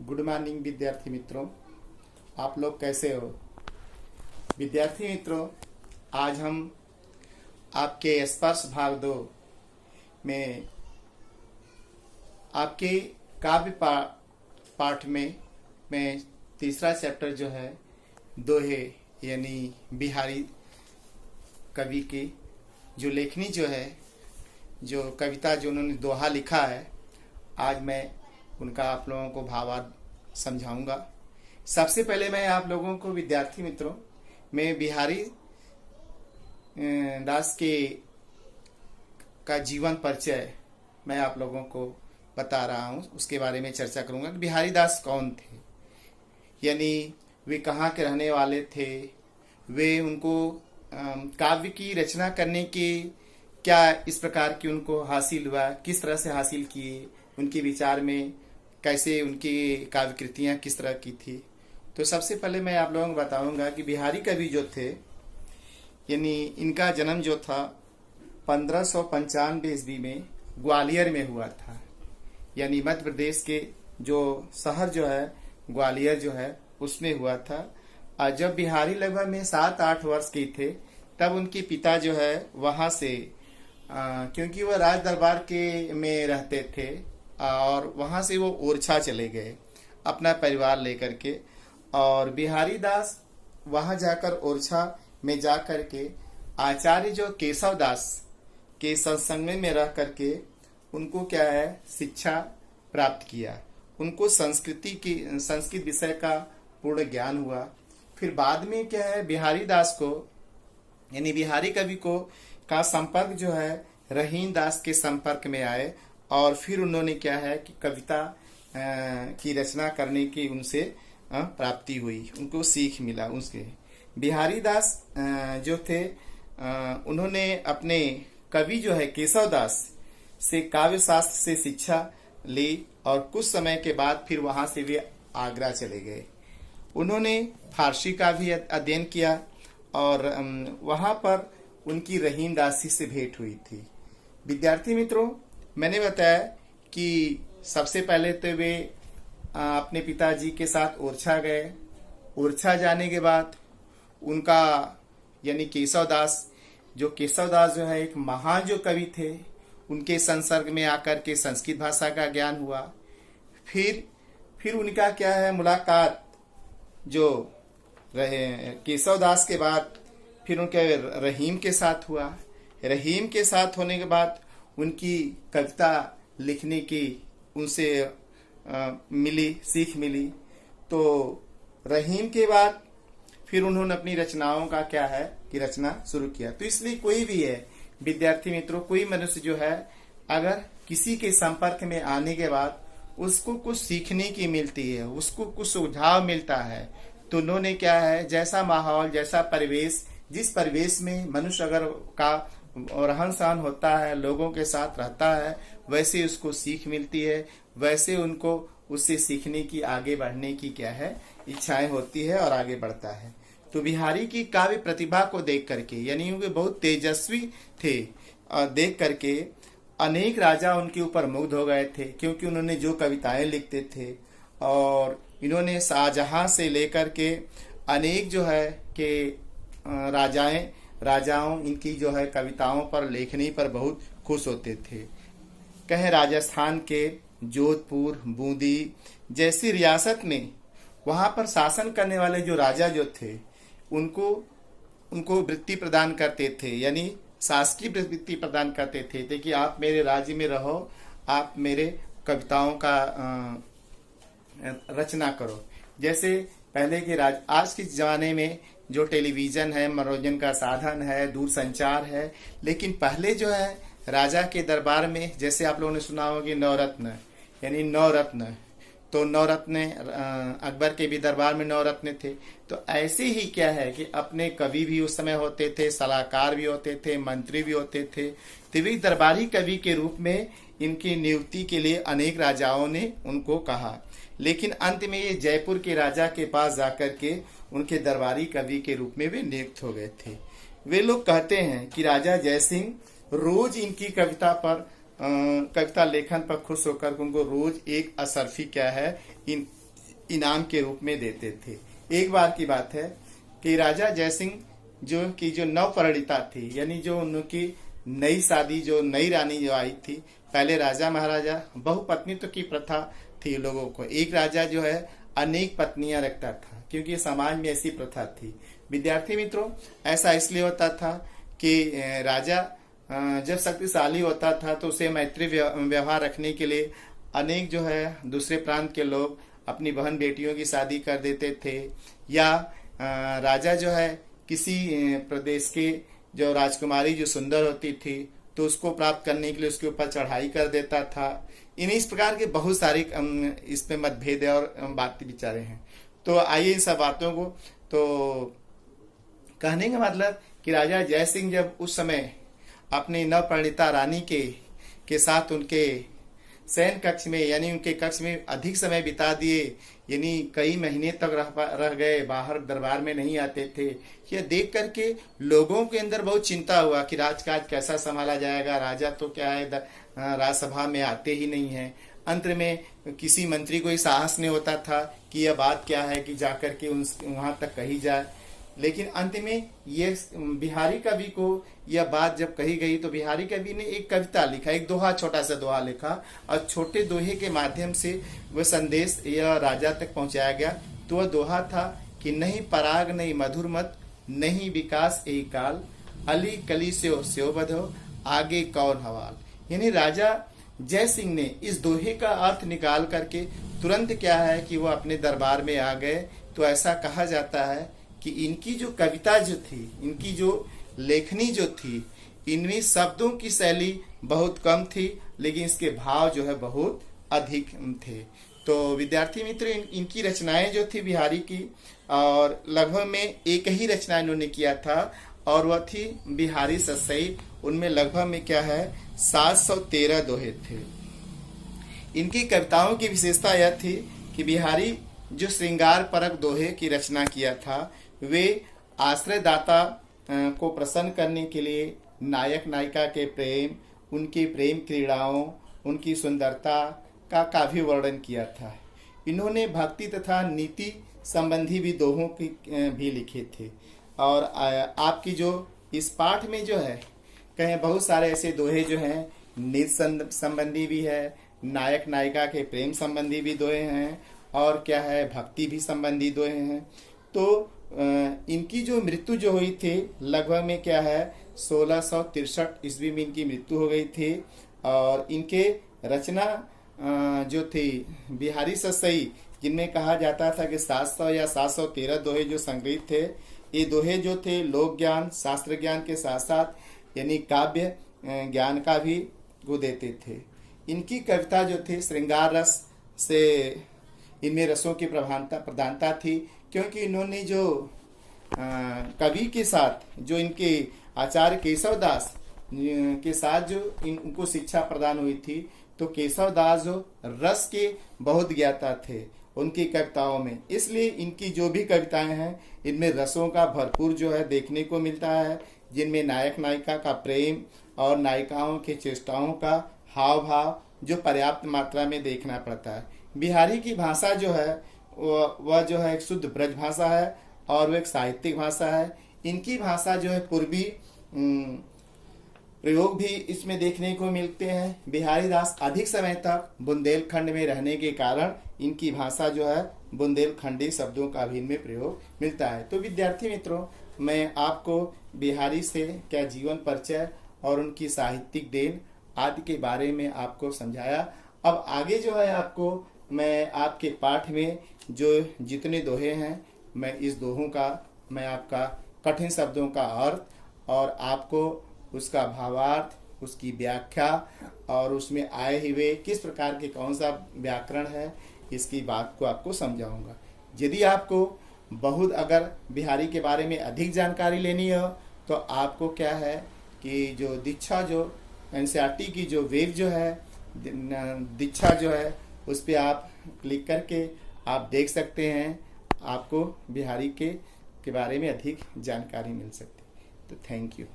Good morning विद्यार्थी मित्रों, आप लोग कैसे हो। विद्यार्थी मित्रों, आज हम आपके स्पर्श भाग 2 में आपके काव्य पाठ में मैं तीसरा चैप्टर जो है दोहे यानी बिहारी कवि की जो लेखनी जो है, जो कविता जो उन्होंने दोहा लिखा है, आज मैं उनका आप लोगों को भावार्थ समझाऊंगा। सबसे पहले मैं आप लोगों को विद्यार्थी मित्रों मैं बिहारी दास के का जीवन परिचय मैं आप लोगों को बता रहा हूँ, उसके बारे में चर्चा करूंगा कि बिहारी दास कौन थे, यानी वे कहाँ के रहने वाले थे, वे उनको काव्य की रचना करने के क्या इस प्रकार की उनको हासिल हुआ, किस तरह से हासिल किए, उनके विचार में कैसे उनकी काव्य कृतियाँ किस तरह की थी। तो सबसे पहले मैं आप लोगों को बताऊंगा कि बिहारी कवि जो थे, यानी इनका जन्म जो था 1595 ईस्वी में ग्वालियर में हुआ था, यानी मध्य प्रदेश के जो शहर जो है ग्वालियर जो है उसमें हुआ था। और जब बिहारी लगभग में 7-8 वर्ष के थे तब उनके पिता जो है वहां से क्योंकि वह राज दरबार के में रहते थे और वहां से वो ओरछा चले गए अपना परिवार लेकर के, और बिहारी दास वहां जाकर ओरछा में जाकर के आचार्य जो केशव दास के सत्संग में रह करके उनको क्या है शिक्षा प्राप्त किया। उनको संस्कृत विषय का पूर्ण ज्ञान हुआ। फिर बाद में क्या है बिहारी दास को यानी बिहारी कवि को का संपर्क जो है रहीम दास के संपर्क में आए और फिर उन्होंने क्या है कि कविता की रचना करने की उनसे प्राप्ति हुई, उनको सीख मिला। उसके बिहारी दास जो थे उन्होंने अपने कवि जो है केशव दास से काव्य शास्त्र से शिक्षा ली और कुछ समय के बाद फिर वहां से वे आगरा चले गए। उन्होंने फारसी का भी अध्ययन किया और वहां पर उनकी रहीम दासी से भेंट हुई थी। विद्यार्थी मित्रों, मैंने बताया कि सबसे पहले तो वे अपने पिताजी के साथ ओरछा गए। ओरछा जाने के बाद उनका यानी केशव दास जो है एक महान जो कवि थे, उनके संसर्ग में आकर के संस्कृत भाषा का ज्ञान हुआ। फिर उनका क्या है मुलाकात जो रहे केशव दास के बाद फिर उनके रहीम के साथ हुआ। रहीम के साथ होने के बाद उनकी कविता लिखने की उनसे सीख मिली। तो रहीम के बाद फिर उन्होंने अपनी रचनाओं का क्या है कि रचना शुरू किया। तो इसलिए कोई भी है विद्यार्थी मित्रों, कोई मनुष्य जो है अगर किसी के संपर्क में आने के बाद उसको कुछ सीखने की मिलती है, उसको कुछ सुझाव मिलता है, तो उन्होंने क्या है जैसा माहौल जैसा परिवेश, जिस परिवेश में मनुष्य अगर का रहन सहन होता है, लोगों के साथ रहता है, वैसे उसको सीख मिलती है, वैसे उनको उससे सीखने की आगे बढ़ने की क्या है इच्छाएं होती है और आगे बढ़ता है। तो बिहारी की काव्य प्रतिभा को देख करके यानी वे बहुत तेजस्वी थे और देख करके अनेक राजा उनके ऊपर मुग्ध हो गए थे, क्योंकि उन्होंने जो कविताएं लिखते थे और इन्होंने शाहजहां से लेकर के अनेक जो है कि राजाओं इनकी जो है कविताओं पर लेखनी पर बहुत खुश होते थे। कहें राजस्थान के जोधपुर बूंदी जैसी रियासत में वहां पर शासन करने वाले जो राजा जो थे उनको वृत्ति प्रदान करते थे, यानी शासकीय वृत्ति प्रदान करते थे कि आप मेरे राज्य में रहो, आप मेरे कविताओं का रचना करो। जैसे पहले के आज के जमाने में जो टेलीविजन है, मनोरंजन का साधन है, दूरसंचार है, लेकिन पहले जो है राजा के दरबार में जैसे आप लोगों ने सुना होगा नवरत्न यानी नवरत्न, तो नवरत्न अकबर के भी दरबार में नवरत्न थे। तो ऐसे ही क्या है कि अपने कवि भी उस समय होते थे, सलाहकार भी होते थे, मंत्री भी होते थे। तो वे दरबारी कवि के रूप में इनकी नियुक्ति के लिए अनेक राजाओं ने उनको कहा, लेकिन अंत में ये जयपुर के राजा के पास जाकर के उनके दरबारी कवि के रूप में वे नियुक्त हो गए थे। वे लोग कहते हैं कि राजा जयसिंह रोज इनकी कविता लेखन पर खुश होकर उनको रोज एक असरफी क्या है इनाम के रूप में देते थे। एक बार की बात है कि राजा जयसिंह जो नवपरिणीता थी, यानी जो उनकी नई शादी, जो नई रानी जो आई थी, पहले राजा महाराजा बहुपत्नीत्व की प्रथा थी लोगों को, एक राजा जो है अनेक पत्नियां रखता था, क्योंकि समाज में ऐसी प्रथा थी। विद्यार्थी मित्रों, ऐसा इसलिए होता था कि राजा जब शक्तिशाली होता था तो उसे मैत्री व्यवहार रखने के लिए अनेक जो है दूसरे प्रांत के लोग अपनी बहन बेटियों की शादी कर देते थे, या राजा जो है किसी प्रदेश के जो राजकुमारी जो सुंदर होती थी तो उसको प्राप्त करने के लिए उसके ऊपर चढ़ाई कर देता था। इस प्रकार के बहुत सारी इसमें मतभेद और बातें विचारे हैं। तो आइए इन सब बातों को, तो कहने का मतलब कि राजा जयसिंह जब उस समय अपनी नवपरिणीता रानी के साथ उनके शयन कक्ष में, यानी उनके कक्ष में अधिक समय बिता दिए, यानी कई महीने तक रह गए, बाहर दरबार में नहीं आते थे, यह देख करके लोगों के अंदर बहुत चिंता हुआ कि राजकाज कैसा संभाला जाएगा। राजा तो क्या है राज्यसभा में आते ही नहीं है। अंत में किसी मंत्री को साहस नहीं होता था कि यह बात क्या है कि जाकर के वहां तक कही जाए। लेकिन अंत में ये बिहारी कवि को यह बात जब कही गई तो बिहारी कवि ने एक कविता लिखा, एक दोहा, छोटा सा दोहा लिखा, और छोटे दोहे के माध्यम से वह संदेश यह राजा तक पहुंचाया गया। तो वह दोहा था कि नहीं पराग नहीं मधुर मत, नहीं विकास यही काल, अली कली से बधो आगे कौन हवाल। यानी राजा जय सिंह ने इस दोहे का अर्थ निकाल करके तुरंत क्या है कि वो अपने दरबार में आ गए। तो ऐसा कहा जाता है कि इनकी जो कविता जो थी, इनकी जो लेखनी जो थी, इनमें शब्दों की शैली बहुत कम थी, लेकिन इसके भाव जो है बहुत अधिक थे। तो विद्यार्थी मित्र, इनकी रचनाएं जो थी बिहारी की, और लगभग में एक ही रचना इन्होंने किया था, और वह थी बिहारी सतसई। उनमें लगभग में क्या है 713 दोहे थे। इनकी कविताओं की विशेषता यह थी कि बिहारी जो श्रृंगार परक दोहे की रचना किया था, वे आश्रयदाता को प्रसन्न करने के लिए नायक नायिका के प्रेम, उनकी प्रेम क्रीड़ाओं, उनकी सुंदरता का काफी वर्णन किया था। इन्होंने भक्ति तथा नीति संबंधी भी दोहों की भी लिखे थे। और आपकी जो इस पाठ में जो है कहें बहुत सारे ऐसे दोहे जो हैं, नीति संबंधी भी है, नायक नायिका के प्रेम संबंधी भी दोहे हैं, और क्या है भक्ति भी संबंधी दोहे हैं। तो इनकी जो मृत्यु जो हुई थी लगभग में क्या है 1663 ईस्वी में इनकी मृत्यु हो गई थी। और इनके रचना जो थी बिहारी सतसई, जिनमें कहा जाता था कि 700 या 713 दोहे जो संग्रहित थे, ये दोहे जो थे लोक ज्ञान, शास्त्र ज्ञान के साथ साथ यानी काव्य ज्ञान का भी को देते थे। इनकी कविता जो थी श्रृंगार रस से, इनमें रसों की प्रधानता थी, क्योंकि इन्होंने जो कवि के साथ जो इनके आचार्य केशव दास के साथ जो इनको शिक्षा प्रदान हुई थी, तो केशव दास जो रस के बहुत ज्ञाता थे उनकी कविताओं में, इसलिए इनकी जो भी कविताएं हैं इनमें रसों का भरपूर जो है देखने को मिलता है, जिनमें नायक नायिका का प्रेम और नायिकाओं के चेष्टाओं का हाव भाव जो पर्याप्त मात्रा में देखना पड़ता है। बिहारी की भाषा जो है वह जो है एक शुद्ध ब्रज भाषा है, और वह एक साहित्यिक भाषा है। इनकी भाषा जो है पूर्वी प्रयोग भी इसमें देखने को मिलते हैं। बिहारी दास अधिक समय तक बुंदेलखंड में रहने के कारण इनकी भाषा जो है बुंदेलखंडी शब्दों का भी इनमें प्रयोग मिलता है। तो विद्यार्थी मित्रों, मैं आपको बिहारी से क्या जीवन परिचय और उनकी साहित्यिक देन आदि के बारे में आपको समझाया। अब आगे जो है आपको मैं आपके पाठ में जो जितने दोहे हैं, मैं इस दोहों का मैं आपका कठिन शब्दों का अर्थ और आपको उसका भावार्थ, उसकी व्याख्या और उसमें आए हुए किस प्रकार के कौन सा व्याकरण है, इसकी बात को आपको समझाऊंगा। यदि आपको बहुत अगर बिहारी के बारे में अधिक जानकारी लेनी हो तो आपको क्या है कि जो दीक्षा जो एनसीईआरटी की जो वेब जो है दीक्षा जो है उस पर आप क्लिक करके आप देख सकते हैं, आपको बिहारी के बारे में अधिक जानकारी मिल सकती है। तो थैंक यू।